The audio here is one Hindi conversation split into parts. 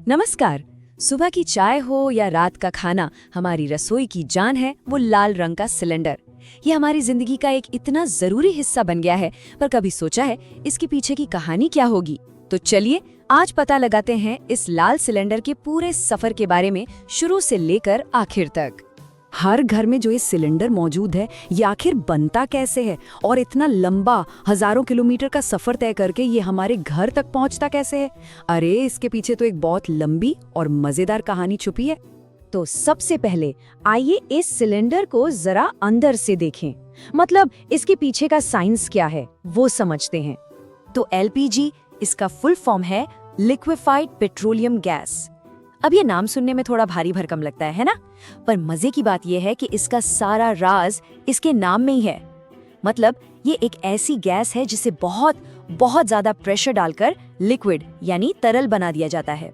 नमस्कार। सुबह की चाय हो या रात का खाना, हमारी रसोई की जान है वो लाल रंग का सिलेंडर। ये हमारी जिंदगी का एक इतना जरूरी हिस्सा बन गया है, पर कभी सोचा है इसके पीछे की कहानी क्या होगी? तो चलिए आज पता लगाते हैं इस लाल सिलेंडर के पूरे सफर के बारे में, शुरू से लेकर आखिर तक। हर घर में जो ये सिलेंडर मौजूद है, ये आखिर बनता कैसे है और इतना लंबा हजारों किलोमीटर का सफर तय करके ये हमारे घर तक पहुंचता कैसे है? अरे इसके पीछे तो एक बहुत लंबी और मजेदार कहानी छुपी है। तो सबसे पहले आइए इस सिलेंडर को जरा अंदर से देखें, मतलब इसके पीछे का साइंस क्या है वो समझते हैं। तो एलपीजी, इसका फुल फॉर्म है लिक्विफाइड पेट्रोलियम गैस। अब ये नाम सुनने में थोड़ा भारी भरकम लगता है ना? पर मजे की बात यह है कि इसका सारा राज इसके नाम में ही है। मतलब ये एक ऐसी गैस है जिसे बहुत बहुत ज्यादा प्रेशर डालकर लिक्विड यानी तरल बना दिया जाता है।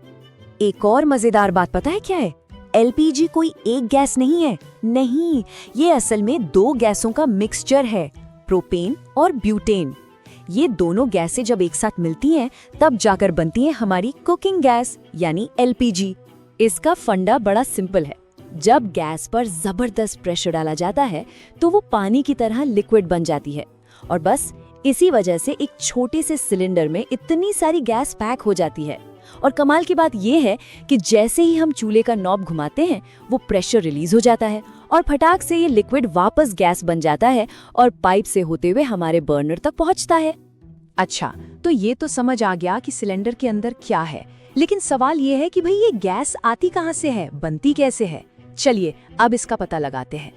एक और मजेदार बात पता है क्या है? एलपीजी कोई एक गैस नहीं है, नहीं, ये असल में दो गैसों का मिक्सचर है, प्रोपेन और ब्यूटेन। ये दोनों गैसें जब एक साथ मिलती हैं तब जाकर बनती है हमारी कुकिंग गैस यानी एलपीजी। इसका फंडा बड़ा सिंपल है। जब गैस पर जबरदस्त प्रेशर डाला जाता है तो वो पानी की तरह लिक्विड बन जाती है, और बस इसी वजह से एक छोटे से सिलेंडर में इतनी सारी गैस पैक हो जाती है। और कमाल की बात यह है कि जैसे ही हम चूल्हे का नॉब घुमाते हैं वो प्रेशर रिलीज हो जाता है और फटाक से ये लिक्विड वापस गैस बन जाता है और पाइप से होते हुए हमारे बर्नर तक पहुंचता है। अच्छा, तो ये तो समझ आ गया कि सिलेंडर के अंदर क्या है, लेकिन सवाल ये है कि भाई ये गैस आती कहाँ से है, बनती कैसे है? चलिए अब इसका पता लगाते हैं।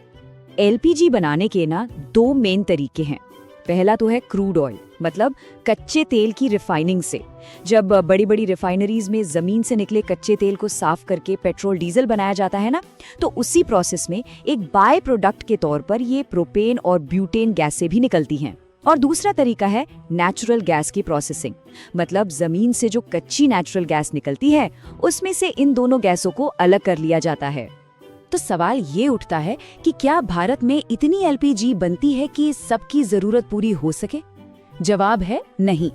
एलपीजी बनाने के दो मेन तरीके हैं। पहला तो है क्रूड ऑयल, मतलब कच्चे तेल की रिफाइनिंग से। जब बड़ी बड़ी रिफाइनरीज में जमीन से निकले कच्चे तेल को साफ करके पेट्रोल डीजल बनाया जाता है ना, तो उसी प्रोसेस में एक बाय प्रोडक्ट के तौर पर ये प्रोपेन और ब्यूटेन गैसें भी निकलती हैं। और दूसरा तरीका है नेचुरल गैस की प्रोसेसिंग, मतलब जमीन से जो कच्ची नेचुरल गैस निकलती है उसमें से इन दोनों गैसों को अलग कर लिया जाता है। तो सवाल ये उठता है कि क्या भारत में इतनी एलपीजी बनती है कि सबकी जरूरत पूरी हो सके? जवाब है नहीं।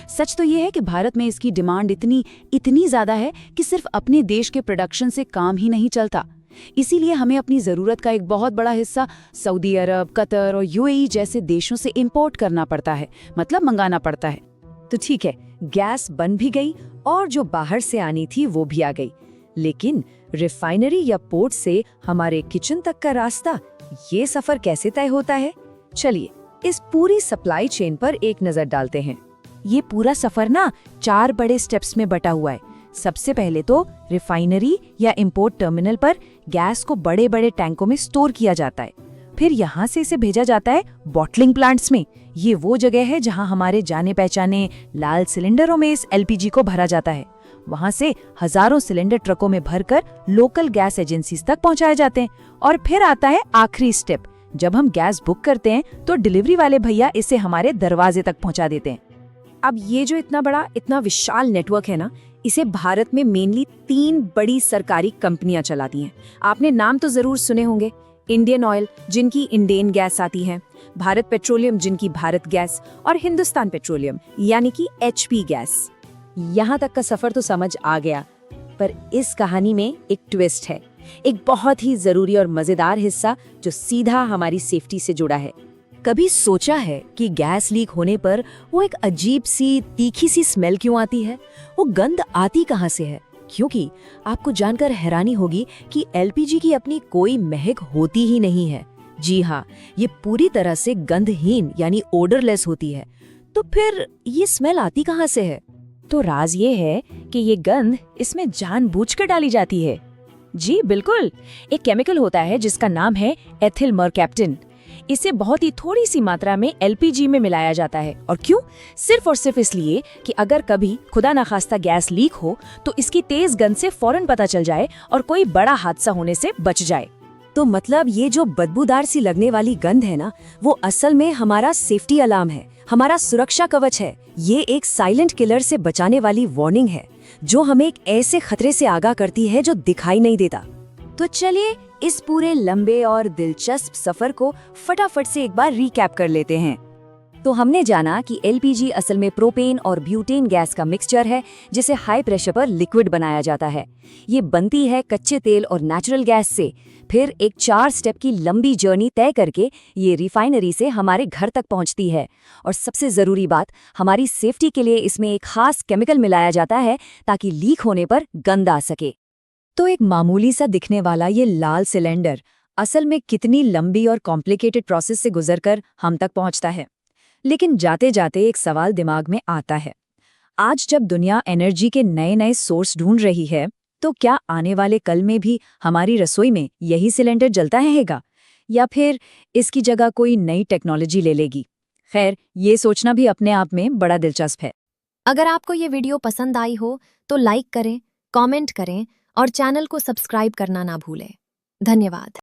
सच तो ये है कि भारत में इसकी डिमांड इतनी ज्यादा है कि सिर्फ अपने देश के प्रोडक्शन से काम ही नहीं चलता। इसीलिए हमें अपनी जरूरत का एक बहुत बड़ा हिस्सा सऊदी अरब, कतर और यूएई जैसे देशों से इंपोर्ट करना पड़ता है, मतलब मंगाना पड़ता है। तो ठीक है, गैस बन भी गई और जो बाहर से आनी थी वो भी आ गई, लेकिन रिफाइनरी या पोर्ट से हमारे किचन तक का रास्ता, ये सफर कैसे तय होता है? चलिए इस पूरी सप्लाई चेन पर एक नजर डालते हैं। ये पूरा सफर 4 बड़े स्टेप्स में बटा हुआ है। सबसे पहले तो रिफाइनरी या इंपोर्ट टर्मिनल पर गैस को बड़े बड़े टैंकों में स्टोर किया जाता है। फिर यहाँ से इसे भेजा जाता है बॉटलिंग प्लांट्स में। ये वो जगह है जहाँ हमारे जाने पहचाने लाल सिलेंडरों में इस एलपीजी को भरा जाता है। वहाँ से हजारों सिलेंडर ट्रकों में भरकर लोकल गैस एजेंसीज तक पहुँचाए जाते हैं। और फिर आता है आखिरी स्टेप। जब हम गैस बुक करते हैं तो डिलीवरी वाले भैया इसे हमारे दरवाजे तक पहुँचा देते हैं। अब ये जो इतना बड़ा, इतना विशाल नेटवर्क है ना, इसे भारत में मेनली 3 बड़ी सरकारी कंपनियां चलाती हैं। आपने नाम तो जरूर सुने होंगे। इंडियन ऑयल, जिनकी इंडेन गैस आती है, भारत पेट्रोलियम, जिनकी भारत गैस, और हिंदुस्तान पेट्रोलियम यानी कि एचपी गैस। यहाँ तक का सफर तो समझ आ गया, पर इस कहानी में एक ट्विस्ट है, एक बहुत ही जरूरी और मजेदार हिस्सा जो सीधा हमारी सेफ्टी से जुड़ा है। कभी सोचा है कि गैस लीक होने पर वो एक अजीब सी तीखी सी स्मेल क्यों आती है? वो गंध आती कहाँ से है? क्योंकि आपको जानकर हैरानी होगी कि एलपीजी की अपनी कोई महक होती ही नहीं है। जी हाँ, ये पूरी तरह से गंधहीन यानी ओडरलेस होती है। तो फिर ये स्मेल आती कहाँ से है? तो राज ये है कि ये गंध इसमें जानबूझकर डाली जाती है। जी बिल्कुल, एक केमिकल होता है जिसका नाम है एथिल मरकैप्टन। इसे बहुत ही थोड़ी सी मात्रा में एलपीजी में मिलाया जाता है। और क्यों? सिर्फ और सिर्फ इसलिए कि अगर कभी खुदा ना खास्ता गैस लीक हो तो इसकी तेज गंध से फौरन पता चल जाए और कोई बड़ा हादसा होने से बच जाए। तो मतलब ये जो बदबूदार सी लगने वाली गंध है ना, वो असल में हमारा सेफ्टी अलार्म है, हमारा सुरक्षा कवच है। ये एक साइलेंट किलर से बचाने वाली वार्निंग है जो हमें एक ऐसे खतरे से आगाह करती है जो दिखाई नहीं देता। तो चलिए इस पूरे लंबे और दिलचस्प सफर को फटाफट से एक बार रिकैप कर लेते हैं। तो हमने जाना कि एलपीजी असल में प्रोपेन और ब्यूटेन गैस का मिक्सचर है जिसे हाई प्रेशर पर लिक्विड बनाया जाता है। ये बनती है कच्चे तेल और नेचुरल गैस से। फिर एक 4 स्टेप की लंबी जर्नी तय करके ये रिफाइनरी से हमारे घर तक पहुंचती है। और सबसे ज़रूरी बात, हमारी सेफ्टी के लिए इसमें एक खास केमिकल मिलाया जाता है ताकि लीक होने पर गंध आ सके। तो एक मामूली सा दिखने वाला ये लाल सिलेंडर असल में कितनी लंबी और कॉम्प्लिकेटेड प्रोसेस से गुजरकर हम तक पहुंचता है। लेकिन जाते जाते एक सवाल दिमाग में आता है। आज जब दुनिया एनर्जी के नए नए सोर्स ढूंढ रही है, तो क्या आने वाले कल में भी हमारी रसोई में यही सिलेंडर जलता रहेगा या फिर इसकी जगह कोई नई टेक्नोलॉजी ले लेगी? खैर, ये सोचना भी अपने आप में बड़ा दिलचस्प है। अगर आपको ये वीडियो पसंद आई हो तो लाइक करें, कमेंट करें और चैनल को सब्सक्राइब करना ना भूलें। धन्यवाद।